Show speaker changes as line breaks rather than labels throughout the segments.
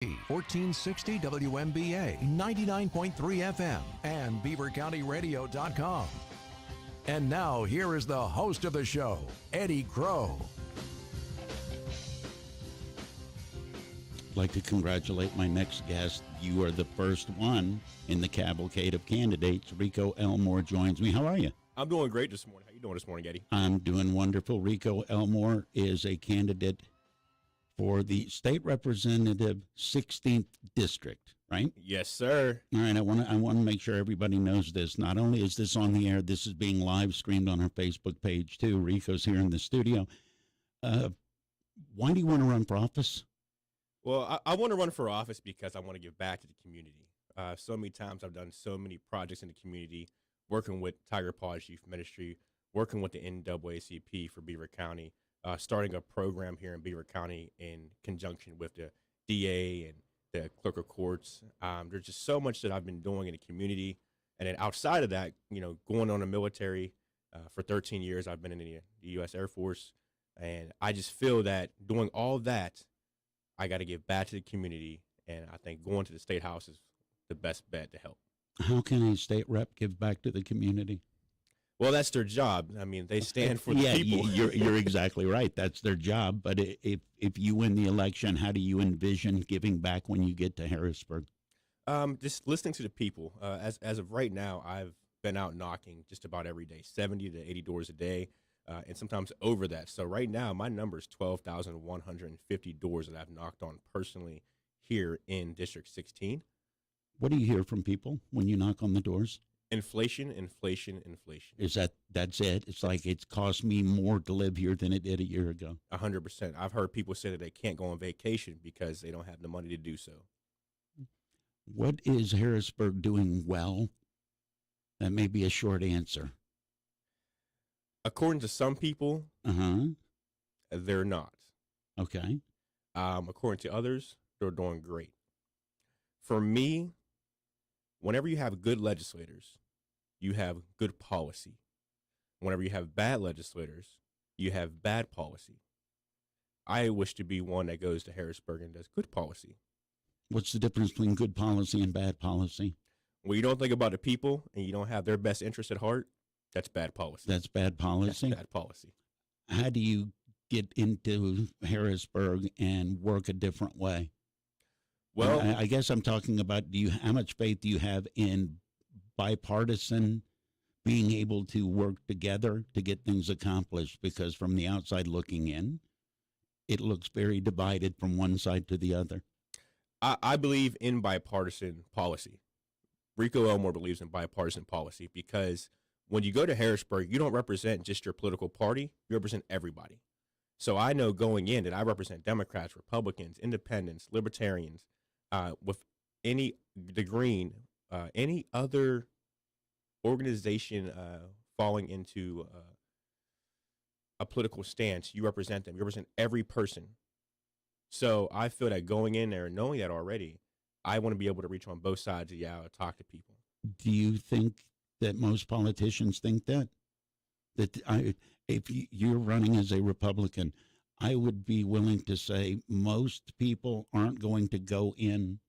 1460 WMBA, 99.3 FM, and BeaverCountyRadio.com. And now, here is the host of the show, Eddie Crow.
I'd like to congratulate my next guest. You are the first one in the cavalcade of candidates. Rico Elmore joins me. How are you?
I'm doing great this morning. How you doing this morning, Eddie?
I'm doing wonderful. Rico Elmore is a candidate for the state representative 16th district, right?
Yes, sir.
All right, I want to make sure everybody knows this. Not only is this on the air, this is being live streamed on our Facebook page too. Rico's here in the studio. Why do you want to run for office?
Well, I want to run for office because I want to give back to the community. So many times I've done so many projects in the community, working with Tiger Paws Youth Ministry, working with the NAACP for Beaver County, starting a program here in Beaver County in conjunction with the DA and the clerk of courts. There's just so much that I've been doing in the community. And then outside of that, going on the military for 13 years, I've been in the U.S. Air Force. And I just feel that doing all that, I got to give back to the community. And I think going to the State House is the best bet to help.
How can a state rep give back to the community?
Well, that's their job. I mean, they stand for the people.
You're exactly right. That's their job. But if you win the election, how do you envision giving back when you get to Harrisburg?
Just listening to the people. As of right now, I've been out knocking just about every day, 70 to 80 doors a day, and sometimes over that. So right now, my number is 12,150 doors that I've knocked on personally here in District 16.
What do you hear from people when you knock on the doors?
Inflation, inflation, inflation.
That's it? It's like it's cost me more to live here than it did a year ago.
100%. I've heard people say that they can't go on vacation because they don't have the money to do so.
What is Harrisburg doing well? That may be a short answer.
According to some people, they're not.
Okay.
According to others, they're doing great. For me, whenever you have good legislators, you have good policy. Whenever you have bad legislators, you have bad policy. I wish to be one that goes to Harrisburg and does good policy.
What's the difference between good policy and bad policy?
When you don't think about the people and you don't have their best interest at heart, that's bad policy.
That's bad policy?
That's bad policy.
How do you get into Harrisburg and work a different way? Well, I guess I'm talking about how much faith do you have in bipartisan being able to work together to get things accomplished? Because from the outside looking in, it looks very divided from one side to the other.
I believe in bipartisan policy. Rico Elmore believes in bipartisan policy because when you go to Harrisburg, you don't represent just your political party. You represent everybody. So I know going in that I represent Democrats, Republicans, Independents, Libertarians, with any the Green, any other organization falling into a political stance, you represent them. You represent every person. So I feel that going in there and knowing that already, I want to be able to reach on both sides of the aisle and talk to people.
Do you think that most politicians think that? If you're running as a Republican, I would be willing to say most people aren't going to go in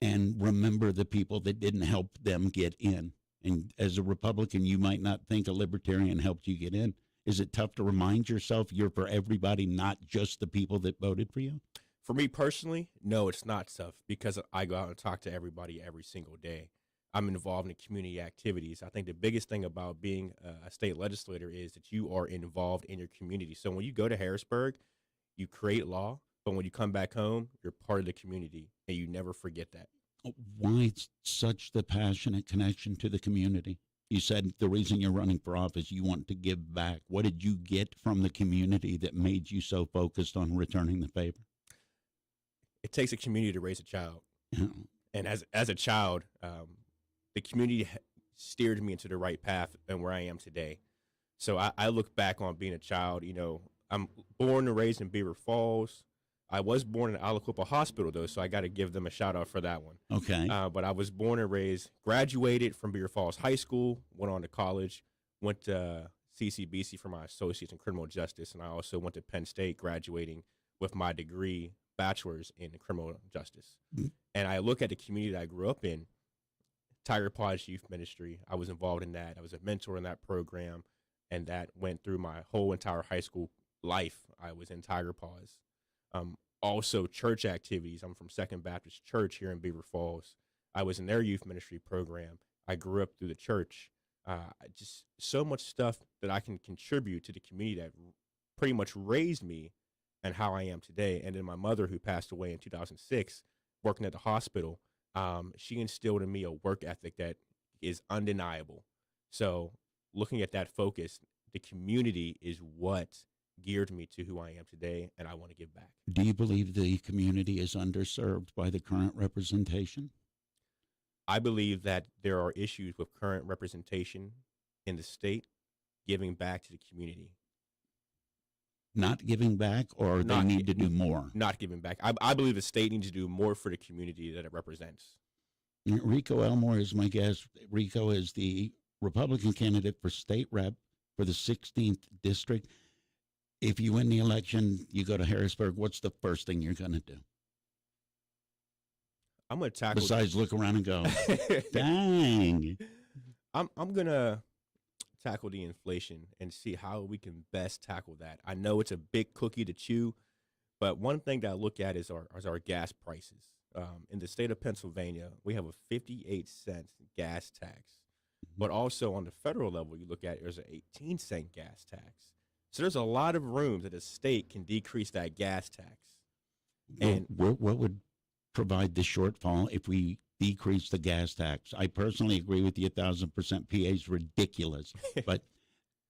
and remember the people that didn't help them get in. And as a Republican, you might not think a Libertarian helped you get in. Is it tough to remind yourself you're for everybody, not just the people that voted for you?
For me personally, no, it's not tough because I go out and talk to everybody every single day. I'm involved in community activities. I think the biggest thing about being a state legislator is that you are involved in your community. So when you go to Harrisburg, you create law, but when you come back home, you're part of the community, and you never forget that.
Why such the passionate connection to the community? You said the reason you're running for office, you want to give back. What did you get from the community that made you so focused on returning the favor?
It takes a community to raise a child.
Yeah.
And as a child, the community steered me into the right path and where I am today. So I look back on being a child. I'm born and raised in Beaver Falls. I was born in Aliquippa Hospital, though, so I got to give them a shout-out for that one.
Okay.
But I was born and raised, graduated from Beaver Falls High School, went on to college, went to CCBC for my associates in criminal justice, and I also went to Penn State, graduating with my degree, bachelor's in criminal justice. And I look at the community that I grew up in, Tiger Paws Youth Ministry. I was involved in that. I was a mentor in that program, and that went through my whole entire high school life. I was in Tiger Paws. Also, church activities. I'm from Second Baptist Church here in Beaver Falls. I was in their youth ministry program. I grew up through the church. Just so much stuff that I can contribute to the community that pretty much raised me and how I am today. And then my mother, who passed away in 2006, working at the hospital, she instilled in me a work ethic that is undeniable. So looking at that focus, the community is what geared me to who I am today, and I want to give back.
Do you believe the community is underserved by the current representation?
I believe that there are issues with current representation in the state giving back to the community.
Not giving back, or they need to do more?
Not giving back. I believe the state needs to do more for the community that it represents.
Rico Elmore is my guest. Rico is the Republican candidate for state rep for the 16th district. If you win the election, you go to Harrisburg, what's the first thing you're going to do?
I'm going to tackle.
Besides look around and go, dang.
I'm going to tackle the inflation and see how we can best tackle that. I know it's a big cookie to chew, but one thing that I look at is our gas prices. In the state of Pennsylvania, we have a 58-cent gas tax, but also on the federal level, you look at there's an 18-cent gas tax. So there's a lot of room that the state can decrease that gas tax. And
what would provide the shortfall if we decrease the gas tax? I personally agree with you 1,000%. PA is ridiculous. But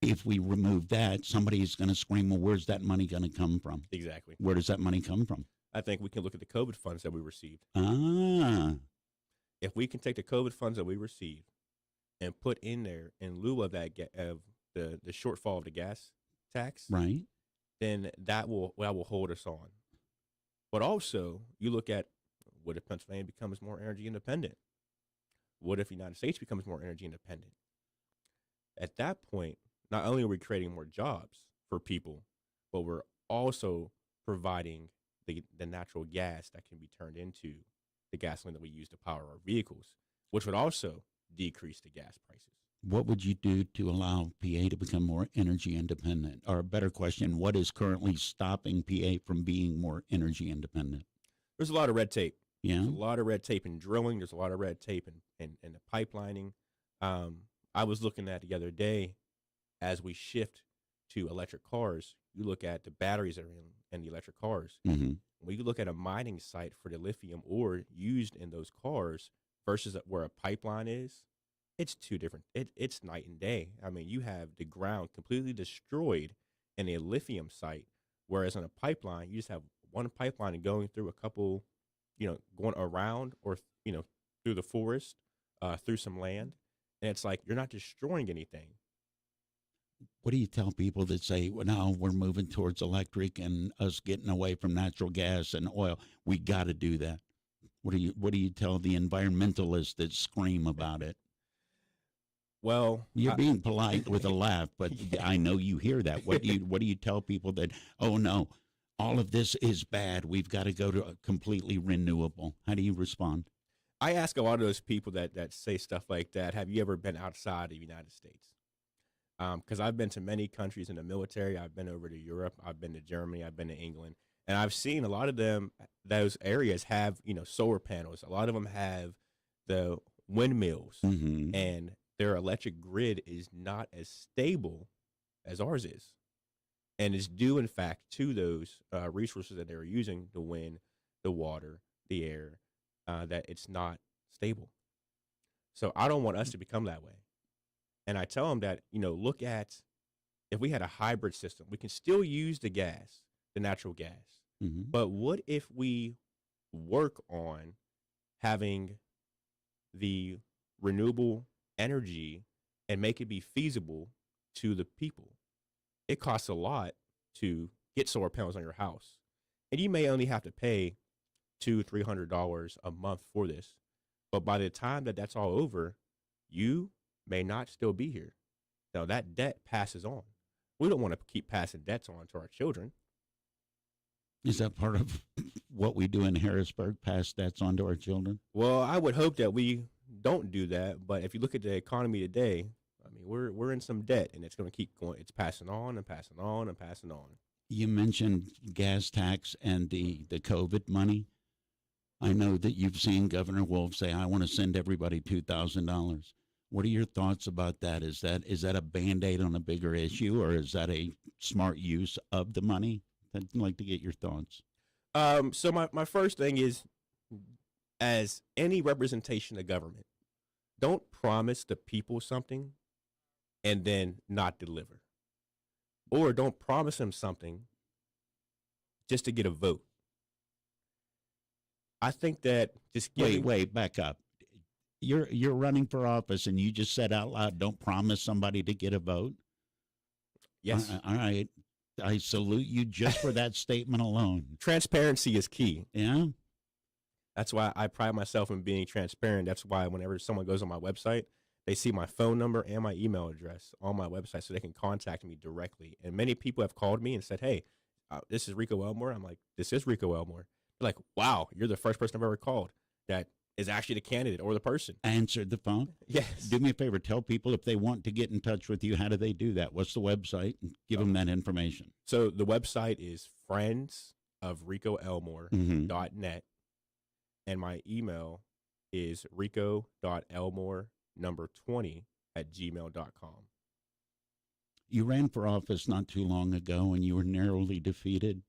if we remove that, somebody's going to scream, well, where's that money going to come from?
Exactly.
Where does that money come from?
I think we can look at the COVID funds that we received. If we can take the COVID funds that we received and put in there in lieu of that of the shortfall of the gas tax,
right,
then that will hold us on. But also, you look at, what if Pennsylvania becomes more energy independent? What if the United States becomes more energy independent? At that point, not only are we creating more jobs for people, but we're also providing the natural gas that can be turned into the gasoline that we use to power our vehicles, which would also decrease the gas prices.
What would you do to allow PA to become more energy independent? Or a better question, what is currently stopping PA from being more energy independent?
There's a lot of red tape.
Yeah.
There's a lot of red tape in drilling. There's a lot of red tape in the pipelining. I was looking at the other day, as we shift to electric cars, you look at the batteries that are in the electric cars.
Mm-hmm.
When you look at a mining site for the lithium ore used in those cars versus where a pipeline is, it's two different. It's night and day. I mean, you have the ground completely destroyed in a lithium site, whereas on a pipeline, you just have one pipeline going through a couple, going around or, through the forest, through some land. And it's like, you're not destroying anything.
What do you tell people that say, well, now we're moving towards electric and us getting away from natural gas and oil? We got to do that. What do you tell the environmentalists that scream about it?
Well,
you're being polite with a laugh, but I know you hear that. What do you tell people that, oh no, all of this is bad, we've got to go to a completely renewable? How do you respond?
I ask a lot of those people that say stuff like that, have you ever been outside of the United States? Because I've been to many countries in the military. I've been over to Europe. I've been to Germany. I've been to England. And I've seen a lot of those areas have, solar panels. A lot of them have the windmills.
Mm-hmm.
And their electric grid is not as stable as ours is. And it's due, in fact, to those resources that they're using, the wind, the water, the air, that it's not stable. So I don't want us to become that way. And I tell them that, look at, if we had a hybrid system, we can still use the gas, the natural gas.
Mm-hmm.
But what if we work on having the renewable energy and make it be feasible to the people? It costs a lot to get solar panels on your house. And you may only have to pay $200-$300 a month for this. But by the time that's all over, you may not still be here. Now that debt passes on. We don't want to keep passing debts on to our children.
Is that part of what we do in Harrisburg? Pass that on to our children?
Well, I would hope that we don't do that, but if you look at the economy today, I mean, we're in some debt, and it's going to keep going. It's passing on and passing on and passing on.
You mentioned gas tax and the COVID money. I know that you've seen Governor Wolf say, "I want to send everybody $2,000." What are your thoughts about that? Is that a Band-Aid on a bigger issue, or is that a smart use of the money? I'd like to get your thoughts.
So my first thing is, as any representation of government, don't promise the people something and then not deliver. Or don't promise them something just to get a vote. I think that just
wait, back up. You're running for office, and you just said out loud, "Don't promise somebody to get a vote."
Yes.
All right. I salute you just for that statement alone.
Transparency is key.
Yeah.
That's why I pride myself in being transparent. That's why whenever someone goes on my website, they see my phone number and my email address on my website so they can contact me directly. And many people have called me and said, "Hey, this is Rico Elmore." I'm like, "This is Rico Elmore." They're like, "Wow, you're the first person I've ever called that is actually the candidate or the person."
Answered the phone?
Yes.
Do me a favor. Tell people if they want to get in touch with you, how do they do that? What's the website? Give them that information.
So the website is friendsofricoelmore.net. And my email is rico.elmore20@gmail.com.
You ran for office not too long ago, and you were narrowly defeated.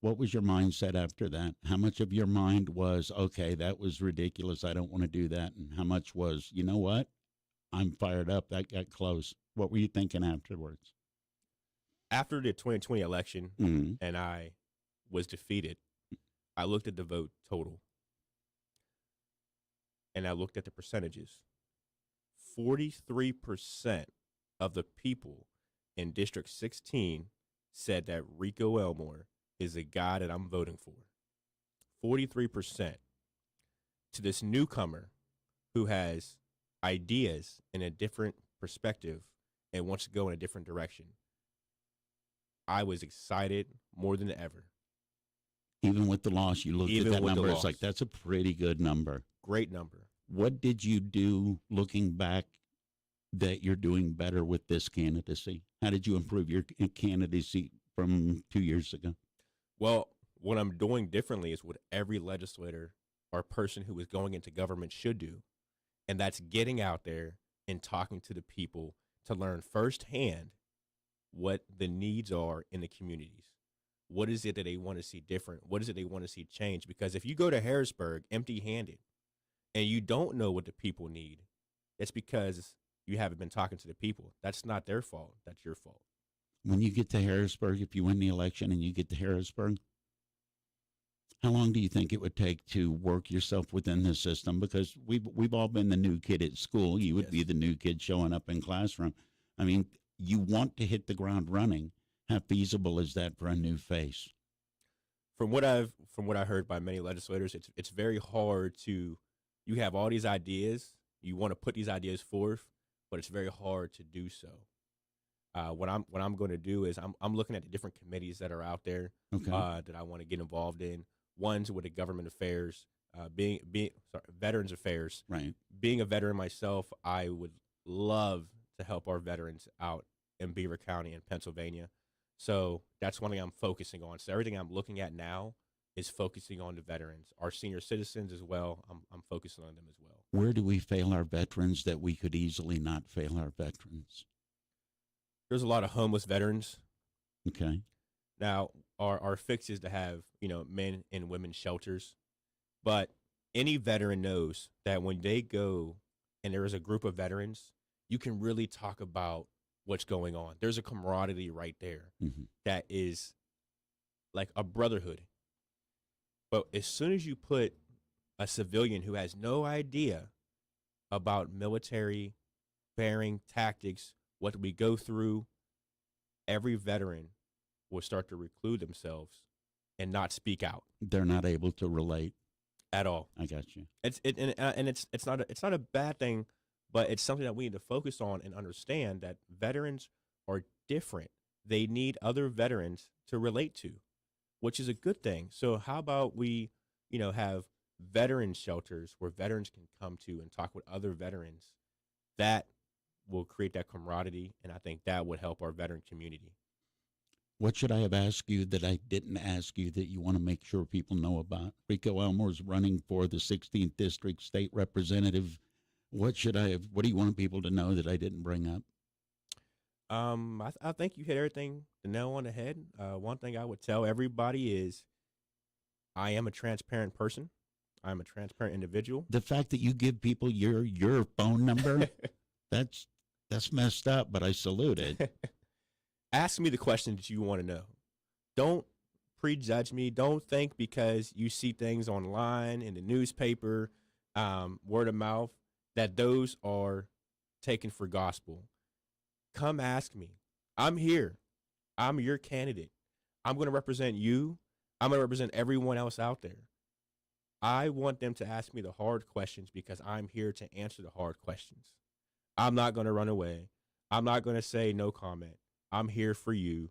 What was your mindset after that? How much of your mind was, okay, that was ridiculous, I don't want to do that? And how much was, you know what? I'm fired up. That got close. What were you thinking afterwards?
After the 2020 election and I was defeated, I looked at the vote total. And I looked at the percentages. 43% of the people in District 16 said that Rico Elmore is a guy that I'm voting for. 43%. To this newcomer who has ideas in a different perspective and wants to go in a different direction, I was excited more than ever.
Even with the loss, you looked at that number, it's like, that's a pretty good number.
Great number.
What did you do looking back that you're doing better with this candidacy? How did you improve your candidacy from 2 years ago?
Well, what I'm doing differently is what every legislator or person who is going into government should do. And that's getting out there and talking to the people to learn firsthand what the needs are in the communities. What is it that they want to see different? What is it they want to see change? Because if you go to Harrisburg empty-handed and you don't know what the people need, it's because you haven't been talking to the people. That's not their fault. That's your fault.
When you get to Harrisburg, if you win the election and you get to Harrisburg, how long do you think it would take to work yourself within the system? Because we've all been the new kid at school. You would be the new kid showing up in classroom. I mean, you want to hit the ground running. How feasible is that for a new face?
From what I heard by many legislators, it's very hard to. You have all these ideas. You want to put these ideas forth, but it's very hard to do so. What I'm going to do is I'm looking at the different committees that are out there that I want to get involved in. One's with the government affairs, veterans affairs.
Right.
Being a veteran myself, I would love to help our veterans out in Beaver County in Pennsylvania. So that's one thing I'm focusing on. So everything I'm looking at now is focusing on the veterans, our senior citizens as well. I'm focusing on them as well.
Where do we fail our veterans that we could easily not fail our veterans?
There's a lot of homeless veterans.
Okay.
Now, our fix is to have, men and women shelters. But any veteran knows that when they go and there is a group of veterans, you can really talk about what's going on. There's a camaraderie right there that is like a brotherhood. But as soon as you put a civilian who has no idea about military bearing tactics, what we go through, every veteran will start to reclude themselves and not speak out.
They're not able to relate
at all.
I got you.
It's not a bad thing, but it's something that we need to focus on and understand that veterans are different. They need other veterans to relate to. which is a good thing. So how about we, have veteran shelters where veterans can come to and talk with other veterans. That will create that camaraderie, and I think that would help our veteran community.
What should I have asked you that I didn't ask you that you want to make sure people know about? Rico Elmore is running for the 16th District State Representative. What do you want people to know that I didn't bring up?
I think you hit everything the nail on the head. One thing I would tell everybody is I am a transparent person. I'm a transparent individual.
The fact that you give people your phone number, that's messed up, but I salute it.
Ask me the question that you want to know. Don't prejudge me. Don't think because you see things online, in the newspaper, word of mouth, that those are taken for gospel. Come ask me. I'm here. I'm your candidate. I'm going to represent you. I'm going to represent everyone else out there. I want them to ask me the hard questions because I'm here to answer the hard questions. I'm not going to run away. I'm not going to say no comment. I'm here for you,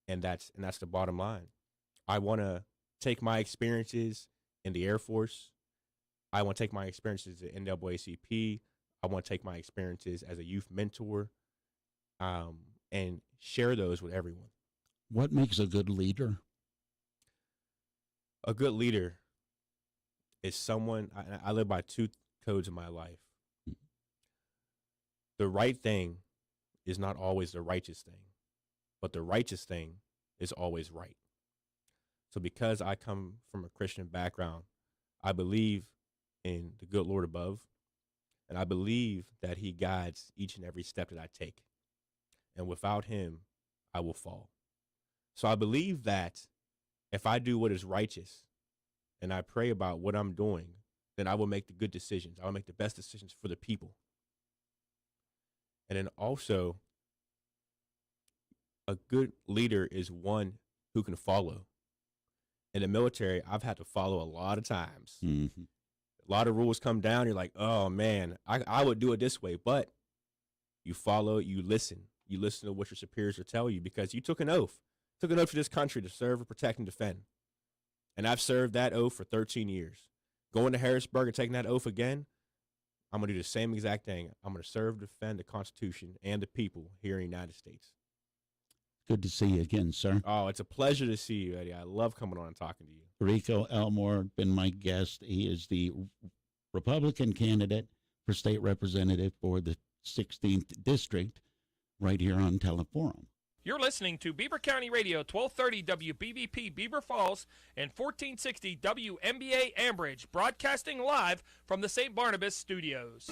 and that's the bottom line. I want to take my experiences in the Air Force. I want to take my experiences at NAACP. I want to take my experiences as a youth mentor, and share those with everyone.
What makes a good leader?
A good leader is someone, I live by two codes in my life. The right thing is not always the righteous thing, but the righteous thing is always right. So because I come from a Christian background, I believe in the good Lord above, and I believe that he guides each and every step that I take. And without him, I will fall. So I believe that if I do what is righteous and I pray about what I'm doing, then I will make the good decisions. I will make the best decisions for the people. And then also, a good leader is one who can follow. In the military, I've had to follow a lot of times.
Mm-hmm.
A lot of rules come down. You're like, oh, man, I would do it this way. But you follow, you listen. You listen to what your superiors will tell you because you took an oath. Took an oath for this country to serve and protect and defend. And I've served that oath for 13 years. Going to Harrisburg and taking that oath again, I'm going to do the same exact thing. I'm going to serve, defend the Constitution and the people here in the United States.
Good to see you again, sir.
Oh, it's a pleasure to see you, Eddie. I love coming on and talking to you.
Rico Elmore, been my guest. He is the Republican candidate for state representative for the 16th District right here on Teleforum.
You're listening to Beaver County Radio, 1230 WBVP Beaver Falls and 1460 WMBA Ambridge, broadcasting live from the St. Barnabas studios.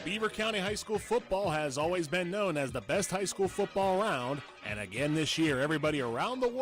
Beaver County High School football has always been known as the best high school football around, and again this year, everybody around the world